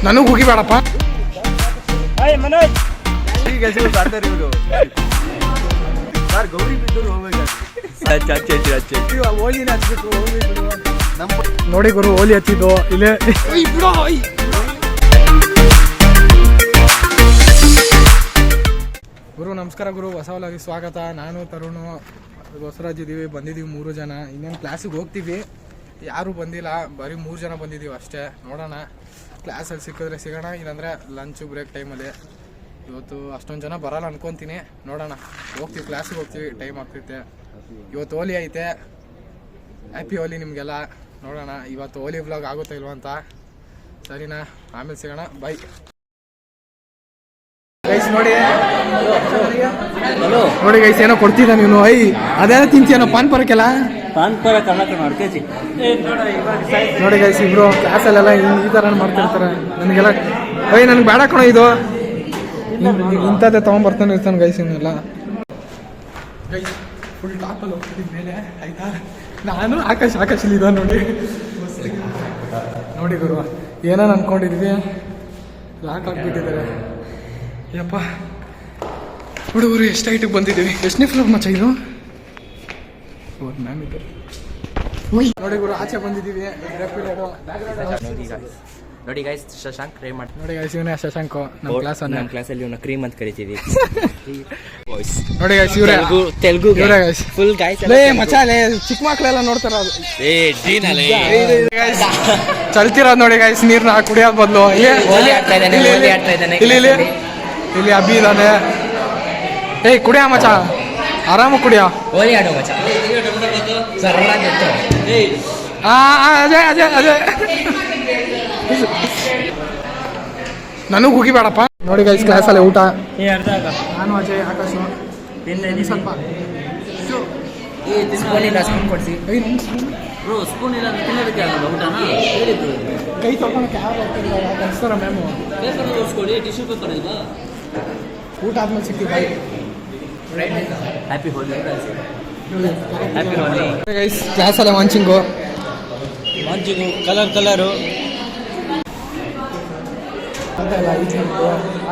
ನನಗೆ ಹೋಗಿ ಬೇಡಪ್ಪ. ಈಗ ಬರ್ತಾರೆ ಇವರು ಸರ್ ಗೌರಿ ಬಿದ್ದೂರು ಹೋಗ್ಬೇಕು. ಹೋಲಿನ ಹಚ್ಬೇಕು ಹೋಗ್ಬೇಕು. ನೋಡಿ ಗುರು ಹೋಲಿ ಹಚ್ಚಿದ್ದು ಇಲ್ಲೇ. ಗುರು ನಮಸ್ಕಾರ ಗುರು, ಹೊಸ ಹೊಲಗೆ ಸ್ವಾಗತ. ನಾನು ತರುಣು ಬಸವರಾಜ್ ಇದ್ದೀವಿ, ಬಂದಿದ್ದೀವಿ 3 ಜನ. ಇನ್ನೇನು ಕ್ಲಾಸಿಗೆ ಹೋಗ್ತೀವಿ, ಯಾರೂ ಬಂದಿಲ್ಲ, ಬರೀ 3 ಜನ ಬಂದಿದ್ದೀವಿ ಅಷ್ಟೇ. ನೋಡೋಣ, ಕ್ಲಾಸಲ್ಲಿ ಸಿಕ್ಕಿದ್ರೆ ಸಿಗೋಣ, ಇಲ್ಲಾಂದರೆ ಲಂಚು ಬ್ರೇಕ್ ಟೈಮಲ್ಲಿ. ಇವತ್ತು ಅಷ್ಟೊಂದು ಜನ ಬರೋಲ್ಲ ಅನ್ಕೊತೀನಿ, ನೋಡೋಣ. ಹೋಗ್ತೀವಿ, ಕ್ಲಾಸಿಗೆ ಹೋಗ್ತೀವಿ, ಟೈಮ್ ಆಗ್ತೈತೆ. ಇವತ್ತು ಹೋಲಿ ಐತೆ, ಹ್ಯಾಪಿ ಹೋಲಿ ನಿಮಗೆಲ್ಲ. ನೋಡೋಣ ಇವತ್ತು ಹೋಲಿ ವ್ಲಾಗ್ ಆಗುತ್ತಾ ಇಲ್ವ ಅಂತ. ಸರಿನಾ, ಆಮೇಲೆ ಸಿಗೋಣ, ಬೈ ಗೈಸ್. ನೋಡಿ ನೋಡಿ ಗೈಸ್, ಏನೋ ಕೊಡ್ತಿದ್ದ ನೀನು. ಅದೇನೋ ತಿಂತೀಯನೋ ಪಾನ್ ಪರಕ್ಕೆಲ್ಲ. ನೋಡಿ ಗೈಸ್, ಇಬ್ರು ಕ್ಲಾಸಲ್ಲೆಲ್ಲ ಈ ಥರ ಮಾಡ್ತಿರ್ತಾರೆ. ನನಗೆಲ್ಲ ನನಗೆ ಬೇಡ ಕಣೋ ಇದು, ಇಂಥದ್ದೇ ತೊಗೊಂಬರ್ತಾನೆ ಇರ್ತಾನೆ ಗೈಸ್. ಇವನ್ನೆಲ್ಲ ಗೈಸ್ ಫುಲ್ ಟಾಪಲ್ಲಿ ಹೋಗ್ತಿದ್ದೀನಿ ಮೇಲೆ, ಆಯ್ತಾ. ನಾನು ಆಕಾಶಲ್ಲಿ ಇದ ನೋಡಿ. ನೋಡಿ ಗುರು, ಏನೇನು ಅನ್ಕೊಂಡಿದ್ವಿ, ಲಾಕ್ ಆಗಿಬಿಟ್ಟಿದ್ದಾರೆ. ಯಪ್ಪ ಹುಡುಗರು ಎಷ್ಟು ಹೈಟಿಗೆ ಬಂದಿದ್ದೀವಿ. ಎಷ್ಟನೇ ಫ್ಲೋರ್ ಮಚ್ಚ ಇದು? ಮ್ಯಾಮ್ ಇದೆ ನೋಡಿ ಗುರು, ಆಚೆ ಬಂದಿದ್ದೀವಿ. ನೋಡಿ ಗೈಸ್, ಶಶಾಂಕ್ ಟ್ರೈ ಮಾಡಿ. ನೋಡಿ ಗೈಸ್, ಇವನೇ ಶಶಾಂಕ್, ನಮ್ಮ ಕ್ಲಾಸಲ್ಲಿ ಇವನ್ನ ಕ್ರೀಮ್ ಅಂತ ಕರಿತೀವಿ. ನೋಡಿ ಗೈಸ್, ಇವರೇ ತೆಲುಗು ಗೈಸ್ ಫುಲ್ ಗೈಸ್. ಲೇ ಮಚಾಲೆ, ಚಿಕ್ಕ ಮಕ್ಕಳೆಲ್ಲ ನೋಡ್ತಾರ ಅದು. ಚಲ್ತಿರೋದು ನೋಡಿ ಗೈಸ್, ನೀರ್ನ ಕುಡಿಯೋದ್ ಬದಲು ಇಲ್ಲಿ ಅಬ್ಬಿ ಇದ್ದಾನೆ. ಏಯ್ ಕುಡಿಯ ಮಚ, ಆರಾಮ ಕುಡಿಯ. ಅದೇ ಅದೇ ಅದೇ ನನಗೆ ಹೋಗಿ ಬೇಡಪ್ಪ. ನೋಡಿ ಗೈಸ್, ಕ್ಲಾಸಲ್ಲಿ ಊಟ. ನಾನು ಅಜಯ್, ಆಕಾಶು ಸ್ವಲ್ಪ ಕೈ ತೊಗೊಳಕ್ಕೆ ಯಾರು ಕಳಿಸ್ತಾರ ಮ್ಯಾಮು. ಊಟ ಆದ್ಮೇಲೆ ಸಿಗ್ತೀವಿ, ಬಾಯ್. ಹ್ಯಾಪಿ ಹೋಲಿ ಗೈಸ್. ಕ್ಲಾಸಲ್ಲೇ ವಾಂಚಿಂಗು ಕಲರು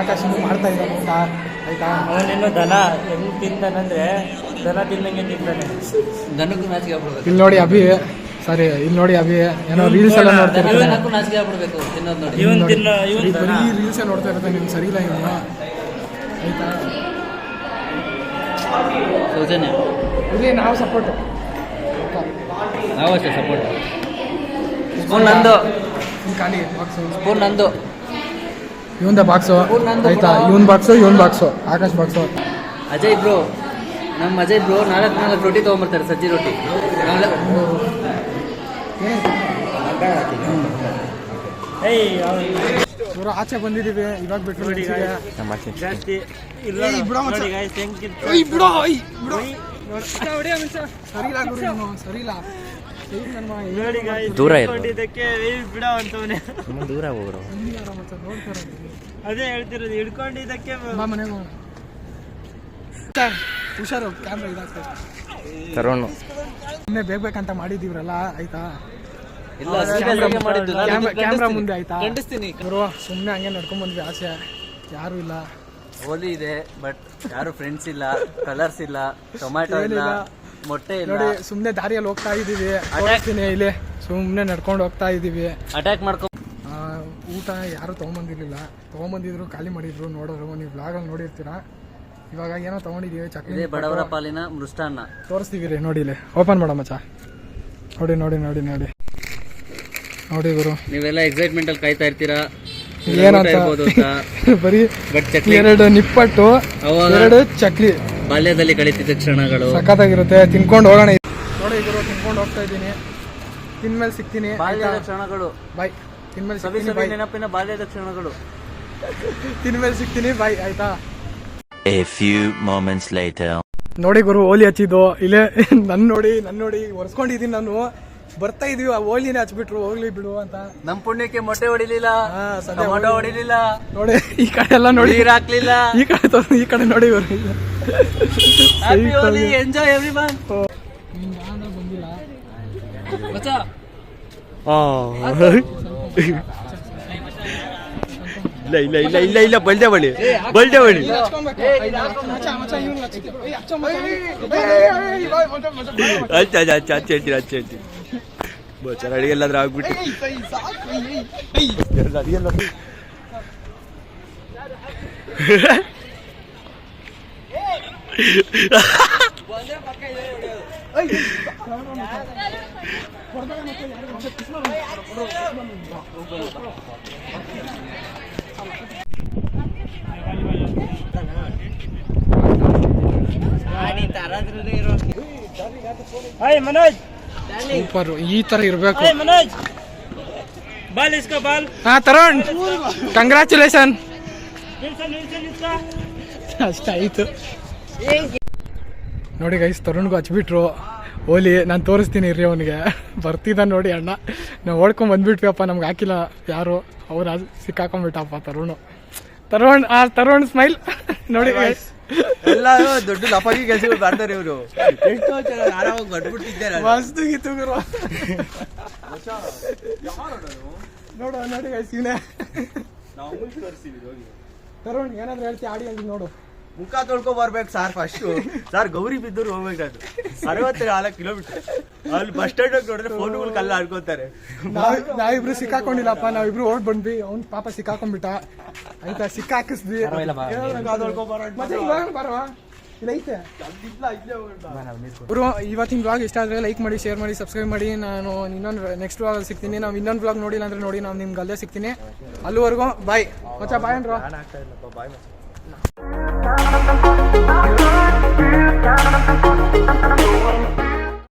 ಆಕಾಶ ಮಾಡ್ತಾ ಇದ್ದ ಊಟ, ಆಯ್ತಾ. ಅವನೇನು ದನ ಹೆಂಗ್ ತಿಂತಾನಂದ್ರೆ ದನ ತಿನ್ನಂಗೆ ತಿಂತಾನೆ. ದನಕ್ಕೂ ನಾಚಿಕೆ ಆಗ್ಬಿಡ್ಬೇಕು. ಇಲ್ಲಿ ನೋಡಿ ಅಭಿ, ಸಾರಿ ಇಲ್ಲಿ ನೋಡಿ ಅಭಿ ಏನೋ ರೀಲ್ಸ್ ಎಲ್ಲ ನೋಡ್ತಾ ಇರ್ತಾನೆ. ನಾಚಿಕೆ ಆಗ್ಬಿಡ್ಬೇಕು ತಿನ್ನೋದು ನೋಡಿ. ಬರೀ ರೀಲ್ಸೇ ನೋಡ್ತಾ ಇರ್ತಾನೆ. ನಿಮ್ಗೆ ಸರಿ ಇಲ್ಲ ಇವನು, ಆಯ್ತಾ. ಸೌಜನ್ಯ ಇಲ್ಲಿ ನಾವು ಸಪೋರ್ಟ್, ನಾವು ಅಷ್ಟೇ ಸಪೋರ್ಟ್. ಸ್ಪೂನ್ ನಂದು, ಖಾಲಿ ಬಾಕ್ಸು. ಸ್ಪೂನ್ ನಂದು, ಇವಂದ ಬಾಕ್ಸು, ಆಯ್ತಾ. ಇವನ್ box Akash box. Ajay bro, ನಮ್ಮ ಅಜಯ್ ಬ್ರೋ 4 ರೊಟ್ಟಿ ತೊಗೊಂಬರ್ತಾರೆ, ಸಜ್ಜಿ ರೊಟ್ಟಿ. ಇವರು ಆಚೆ ಬಂದಿದ್ದೀವಿ, ಇವಾಗ ಬಿಟ್ಟು ಜಾಸ್ತಿ ಸರಿಲ್ಲ. ದೂರ ಬಿಡ ಅಂತವನೇ, ದೂರ ಹೋಗ್ರು. ಅದೇ ಹೇಳ್ತಿರೋದು, ಹಿಡ್ಕೊಂಡಿದ್ದಕ್ಕೆ ಮನೆಗೆ ಹುಷಾರು. ಕ್ಯಾಮ್ರಾ ಇದಾಗ್ತದೆ. ತರೋಣ ಸುಮ್ಮನೆ ಬೇಕಂತ ಮಾಡಿದೀವ್ರಲ್ಲ, ಆಯ್ತಾ. ಮಾಡಿದ್ದು ಕ್ಯಾಮ್ರಾ ಮುಂದೆ, ಆಯ್ತಾ. ಖಂಡಿಸ್ತೀನಿ. ಸುಮ್ಮನೆ ಹಂಗೆ ನಡ್ಕೊಂಡ್ ಬಂದ್ವಿ. ಆಸೆ ಯಾರು ಇಲ್ಲ. ಹೋಲಿ ಇದೆ, ಬಟ್ ಯಾರು ಫ್ರೆಂಡ್ಸ್ ಇಲ್ಲ, ಕಲರ್ಸ್ ಇಲ್ಲ, ಟೊಮ್ಯಾಟೊ ಇಲ್ಲ, ಮೊಟ್ಟೆ ಇಲ್ಲ. ನೋಡಿ ಸುಮ್ಮನೆ ದಾರಿಯಲ್ಲಿ ಹೋಗ್ತಾ ಇದೀವಿ. ಇಲ್ಲಿ ಸುಮ್ಮನೆ ನಡ್ಕೊಂಡು ಹೋಗ್ತಾ ಇದೀವಿ. ಅಟ್ಯಾಕ್ ಮಾಡ್ಕೊ. ಊಟ ಯಾರು ತೊಗೊಂಬಂದಿದ್ರು, ಖಾಲಿ ಮಾಡಿದ್ರು. ನೋಡೋರು, ನೀವು ಬ್ಲಾಗಲ್ಲಿ ನೋಡಿರ್ತೀರಾ. ಇವಾಗ ಏನೋ ತೊಗೊಂಡಿದ್ದೀವಿ, ಚಕ್ಲಿ, ಬಡವರ ಪಾಲಿನ ಮೃಷ್ಟಾನ್ನ ತೋರಿಸ್ತೀವಿ ರೀ. ನೋಡಿ ಇಲ್ಲಿ ಓಪನ್ ಮಾಡೋ ಮಚ್ಚ. ನೋಡಿ ನೋಡಿ ನೋಡಿ ನೋಡಿ ನೋಡಿ ಗುರು, ನೀವೆಲ್ಲ ಎಕ್ಸೈಟ್ಮೆಂಟ್ ಅಲ್ಲಿ ಕಾಯ್ತಾ ಇರ್ತೀರಾ ಏನಂತ. ಬರೀ 2 ನಿಪ್ಪಟ್ಟು, 2 ಚಕ್ಲಿ, ಬಾಲ್ಯದಲ್ಲಿ ಕಳೀತಿದ್ದ ಕ್ಷಣಗಳು ಸಖತ್ತಾಗಿರುತ್ತೆ. ತಿನ್ಕೊಂಡು ಹೋಗೋಣ. ನೋಡಿ ಗುರು, ತಿನ್ಕೊಂಡು ಹೋಗ್ತಾ ಇದ್ದೀನಿ. ತಿನ್ಮೇಲೆ ಸಿಗ್ತೀನಿ. ಬಾಲ್ಯದ ಕ್ಷಣಗಳು, ಬಾಯ್. ತಿನ್ಮೇಲೆ ಸಿಗ್ತೀನಿ, ಬಾಯ್. ನೆನಪಿನ ಬಾಲ್ಯದ ಕ್ಷಣಗಳು. ತಿನ್ಮೇಲೆ ಸಿಗ್ತೀನಿ, ಬಾಯ್, ಆಯ್ತಾ. A few moments later. ನೋಡಿ ಗುರು, ಹೋಲಿ ಹಚ್ಚಿದ್ದು ಇಲ್ಲೇ. ನನ್ನ ನೋಡಿ ಒರೆಸ್ಕೊಂಡಿದ್ದೀನಿ. ನಾನು ಬರ್ತಾ ಇದೀವಿ, ಆ ಹೋಲಿನೇ ಹಚ್ಬಿಟ್ರು. ಹೋಗ್ಲಿ ಬಿಡು ಅಂತ. ನಮ್ ಪುಣ್ಯಕ್ಕೆ ಮೊಟ್ಟೆ ಹೊಡಿಲಿಲ್ಲ, ಟೊಮಾಟೊ ಹೊಡಿಲಿಲ್ಲ. ನೋಡಿ ಈ ಕಡೆ ಎಲ್ಲ ನೋಡಿ, ನೀರ್ ಹಾಕ್ಲಿಲ್ಲ. ಈ ಕಡೆ ನೋಡಿ ಗುರು. Enjoy everyone. ಬಂದಿಲ್ಲ ಇಲ್ಲ ಇಲ್ಲ ಇಲ್ಲ ಇಲ್ಲ ಇಲ್ಲ ಬಲ್ದೆ ಬಳಿ ಬಲ್ದೆ ಬಳಿ ಅಚ್ಚ ಅಚ್ಚ ಅಚ್ಚ ಅಚ್ಚ ಹೇಳ್ತೀನಿ ಅಚ್ಚ ಹೇಳ್ತೀನಿ ಬೋಚರ ಅಡಿಗೆಲ್ಲಾದ್ರೂ ಆಗ್ಬಿಟ್ಟು ಅಡಿಗೆಲ್ಲ ಮನೋಜ್ ಸೂಪರ್, ಈ ತರ ಇರ್ಬೇಕು. ಮನೋಜ್ ಬಾಲ್ ಇಸ್ಕೋ ಬಾಲ್. ಹಾ ತರುಣ್, ಕಂಗ್ರ್ಯಾಚುಲೇಷನ್. ಅಷ್ಟಾಯ್ತು ನೋಡಿ ಗೈಸ್, ತರುಣ್ಗೂ ಹಚ್ಬಿಟ್ರು ಓಲಿ. ನಾನು ತೋರಿಸ್ತೀನಿ ಇರ್ರಿ ಅವನಿಗೆ. ಬರ್ತಿದ್ದ ನೋಡಿ ಅಣ್ಣ, ನಾವು ಓಡ್ಕೊಂಡ್ ಬಂದ್ಬಿಟ್ವಿಯಪ್ಪ, ನಮ್ಗೆ ಹಾಕಿಲ್ಲ ಯಾರು, ಅವ್ರು ಸಿಕ್ಕಾಕೊಂಡ್ಬಿಟ್ಟಪ್ಪ ತರುಣ್ ಸ್ಮೈಲ್ ನೋಡಿ ಗೈಸ್. ಎಲ್ಲ ದೊಡ್ಡ ಲಪಾಗಿ ಕೆಲಸಗಳು ಮಾಡ್ತಾರೆ ಇವರು. ಎಷ್ಟೋ ಜನ ಆರಾಮಾಗಿ ಬರ್ಬಿಟ್ಟಿದ್ದಾರೆ. ಮಸ್ತ್ ಗೀತು ಗುರು. ನೋಡಿ ಗೈಸ್, ಇವನೇ ತರುಣ್. ಏನಾದ್ರು ಹೇಳ್ತಿ ಆಡಿ ಅಲ್ಲಿ ನೋಡು. ಮುಖ ತೊಳ್ಕೊ ಬರ್ಬೇಕು ಸರ್ ಫಸ್ಟ್. ಸರ್ ಗೌರಿ ಬಿದ್ದೂರು ಹೋಗ್ಬೇಕು. 64 ಕಿಲೋಮೀಟರ್ ಅಲ್ಲಿ ಬಸ್ ಸ್ಟ್ಯಾಂಡ್ ನೋಡಿದ್ರೆ ಫೋನ್ಗಳು ಕಲ್ಲ ಆಡ್ಕೋತಾರೆ. ನಾವಿಬ್ರು ಸಿಕ್ಕಾಕೊಂಡಿಲ್ಲಪ್ಪ, ನಾವಿಬ್ರು ಓಡ್ ಬಂದ್ವಿ. ಅವ್ನ್ ಪಾಪ ಸಿಕ್ಕಾಕೊಂಡ್ಬಿಟ್ಟ, ಆಯ್ತಾ, ಸಿಕ್ಕಾಕಿಸ್ದ್ವಿ. ಬರವಾ ಇಲ್ಲ ಐತೆ ಬ್ರೋ. ಇವತ್ತಿನ ಬ್ಲಾಗ್ ಇಷ್ಟ ಆದರೆ ಲೈಕ್ ಮಾಡಿ, ಶೇರ್ ಮಾಡಿ, ಸಬ್ಸ್ಕ್ರೈಬ್ ಮಾಡಿ. ನಾನು ಇನ್ನೊಂದು ನೆಕ್ಸ್ಟ್ ಬ್ಲಾಗ್ ಸಿಗ್ತೀನಿ. ನಾವು ಇನ್ನೊಂದು ಬ್ಲಾಗ್ ನೋಡಿಲ್ಲ ಅಂದ್ರೆ ನೋಡಿ, ನಾವು ನಿಮ್ಗೆ ಅಲ್ಲೇ ಸಿಗ್ತೀನಿ. ಅಲ್ಲಿವರೆಗೂ ಬಾಯ್ ಮಚ್ಚ. ಬಾಯ್ ಅನ್ರೋ. ಬಾಯ್.